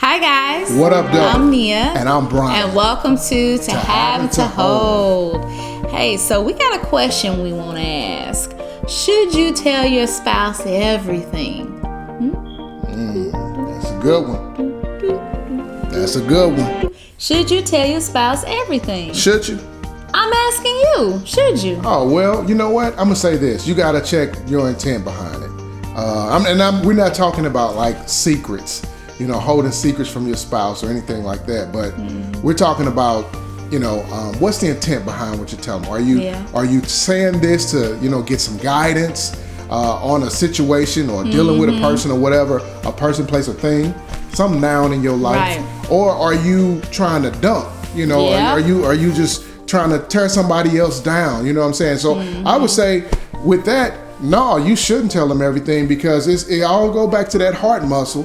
Hi guys. What up, though? I'm Nia. And I'm Brian. And welcome to Have and to Hold. Hey, so we got a question we want to ask. Should you tell your spouse everything? That's a good one. That's a good one. Should you tell your spouse everything? Should you? I'm asking you. Should you? Oh, well, you know what? I'm going to say this. You got to check your intent behind it. We're not talking about like secrets, holding secrets from your spouse or anything like that. But we're talking about, what's the intent behind what you tell them? Are you saying this to, get some guidance on a situation or dealing with a person or whatever, a person, place, or thing, some noun in your life? Right. Or are you trying to dump? Are you just trying to tear somebody else down? You know what I'm saying? So I would say with that, no, you shouldn't tell them everything because it all go back to that heart muscle.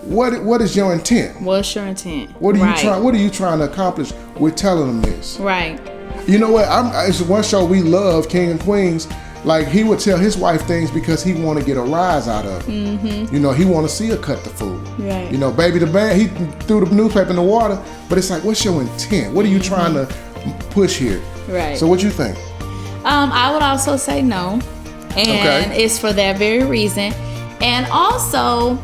What is your intent? What's your intent? What are you trying to accomplish with telling them this? Right. You know what? It's one show we love, King and Queens. Like he would tell his wife things because he want to get a rise out of it. He want to see her cut the food. Right. Baby the band, he threw the newspaper in the water. But it's like, what's your intent? What are you trying to push here? Right. So what you think? I would also say no. And it's for that very reason. And also,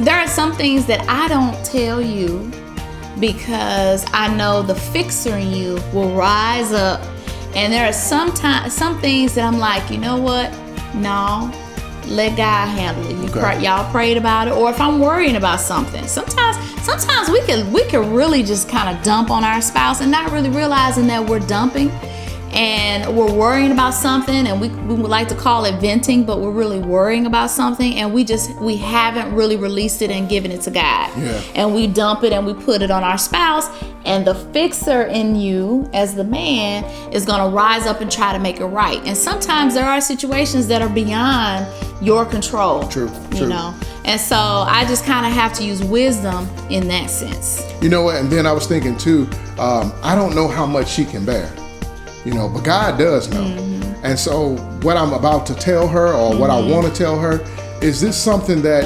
there are some things that I don't tell you because I know the fixer in you will rise up. And there are some things that I'm like, you know what? No, let God handle it. Y'all prayed about it. Or if I'm worrying about something, sometimes we can really just kind of dump on our spouse and not really realizing that we're dumping. And we're worrying about something, and we would like to call it venting, but we're really worrying about something, and we haven't really released it and given it to God. Yeah. And we dump it and we put it on our spouse, and the fixer in you as the man is going to rise up and try to make it right. And sometimes there are situations that are beyond your control. True. And so I just kind of have to use wisdom in that sense. You know what? And then I was thinking too, I don't know how much she can bear. But God does know. And so what I'm about to tell her or what I want to tell her, is this something that,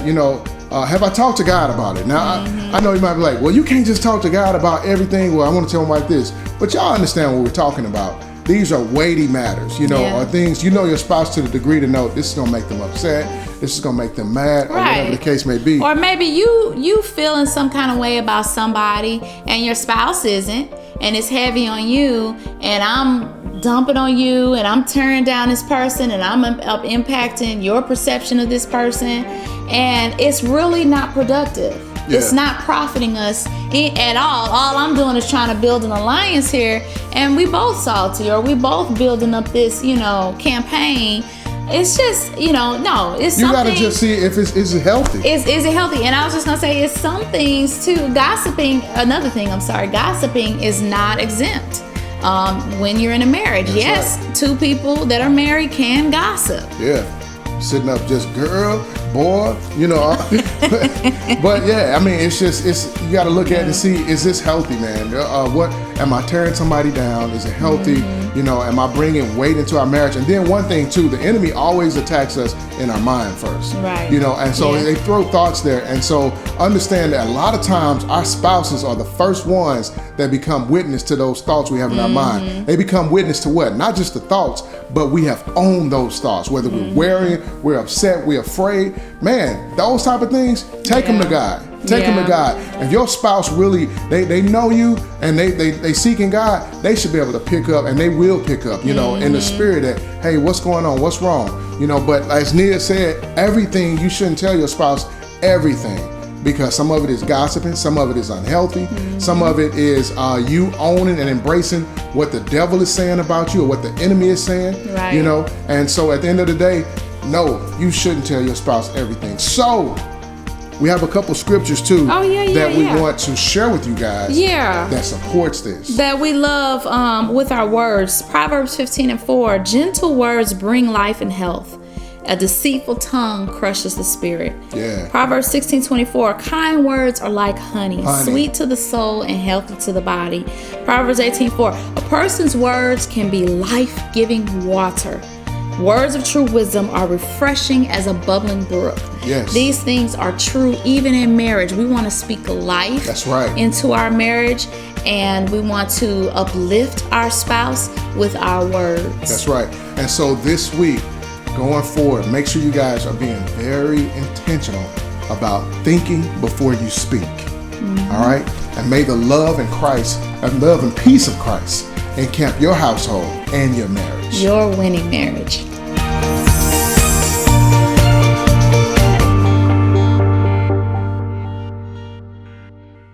have I talked to God about it? Now, I know you might be like, well, you can't just talk to God about everything. Well, I want to tell him like this. But y'all understand what we're talking about. These are weighty matters, or things, your spouse to the degree to know this is going to make them upset. This is going to make them mad, or whatever the case may be. Or maybe you feeling some kind of way about somebody and your spouse isn't. And it's heavy on you, and I'm dumping on you, and I'm tearing down this person, and I'm impacting your perception of this person, and it's really not productive. Yeah. It's not profiting us at all. All I'm doing is trying to build an alliance here, and we both salty, or we both building up this, campaign. It's just, no, it's you something. You gotta just see if is it healthy. Is it healthy? And I was just gonna say, it's some things too. Gossiping is not exempt. When you're in a marriage, That's yes, right. Two people that are married can gossip. Yeah. Sitting up just girl, boy, but yeah, I mean, it's you got to look at it and see, is this healthy, man? What am I tearing somebody down? Is it healthy? Am I bringing weight into our marriage? And then one thing too, the enemy always attacks us in our mind first, right? And so they throw thoughts there, and so understand that a lot of times our spouses are the first ones that become witness to those thoughts we have in our mind. They become witness to what? Not just the thoughts, but we have owned those thoughts, whether we're worrying, we're upset, we're afraid. Man, those type of things, take them to God. Take them to God. If your spouse really, they know you and they seeking God, they should be able to pick up, and they will pick up, in the spirit that, hey, what's going on? What's wrong? But as Nia said, everything, you shouldn't tell your spouse everything, because some of it is gossiping, some of it is unhealthy, some of it is you owning and embracing what the devil is saying about you or what the enemy is saying, right. And so at the end of the day, no, you shouldn't tell your spouse everything. So we have a couple scriptures too that we want to share with you guys that supports this. That we love with our words. Proverbs 15:4, gentle words bring life and health. A deceitful tongue crushes the spirit. Yeah. Proverbs 16:24, kind words are like honey, sweet to the soul and healthy to the body. Proverbs 18:4, a person's words can be life-giving water. Words of true wisdom are refreshing as a bubbling brook. Yes. These things are true even in marriage. We want to speak life That's right. into our marriage, and we want to uplift our spouse with our words. That's right. And so this week, going forward, make sure you guys are being very intentional about thinking before you speak. All right? And may the love and peace of Christ encamp your household and your marriage. Your winning marriage.